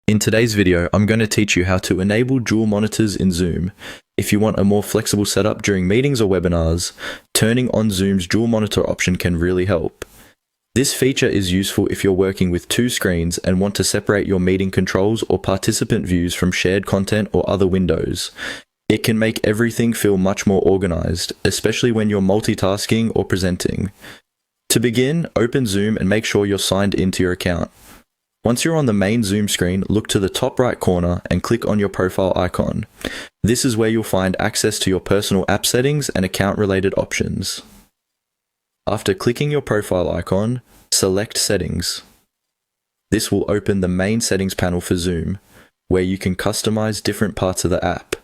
In today's video, I'm going to teach you how to enable dual monitors in Zoom. If you want a more flexible setup during meetings or webinars, turning on Zoom's dual monitor option can really help. This feature is useful if you're working with two screens and want to separate your meeting controls or participant views from shared content or other windows. It can make everything feel much more organized, especially when you're multitasking or presenting. To begin, open Zoom and make sure you're signed into your account. Once you're on the main Zoom screen, look to the top right corner and click on your profile icon. This is where you'll find access to your personal app settings and account-related options. After clicking your profile icon, select Settings. This will open the main settings panel for Zoom, where you can customize different parts of the app.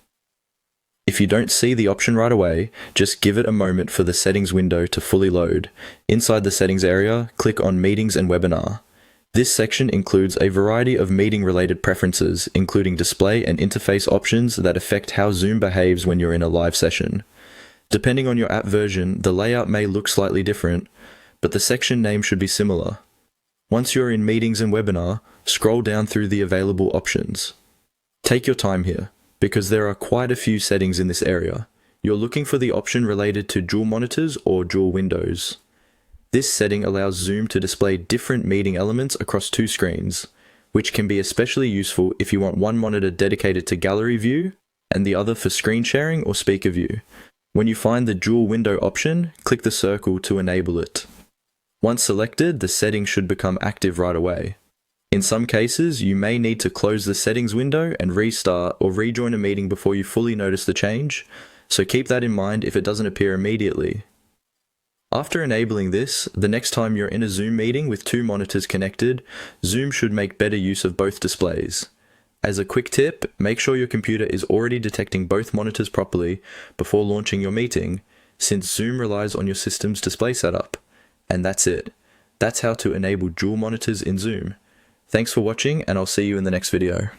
If you don't see the option right away, just give it a moment for the settings window to fully load. Inside the settings area, click on Meetings and Webinar. This section includes a variety of meeting-related preferences, including display and interface options that affect how Zoom behaves when you're in a live session. Depending on your app version, the layout may look slightly different, but the section name should be similar. Once you're in Meetings and Webinar, scroll down through the available options. Take your time here, because there are quite a few settings in this area. You're looking for the option related to dual monitors or dual windows. This setting allows Zoom to display different meeting elements across two screens, which can be especially useful if you want one monitor dedicated to gallery view and the other for screen sharing or speaker view. When you find the dual window option, click the circle to enable it. Once selected, the setting should become active right away. In some cases, you may need to close the settings window and restart or rejoin a meeting before you fully notice the change, so keep that in mind if it doesn't appear immediately. After enabling this, the next time you're in a Zoom meeting with two monitors connected, Zoom should make better use of both displays. As a quick tip, make sure your computer is already detecting both monitors properly before launching your meeting, since Zoom relies on your system's display setup. And that's it. That's how to enable dual monitors in Zoom. Thanks for watching, and I'll see you in the next video.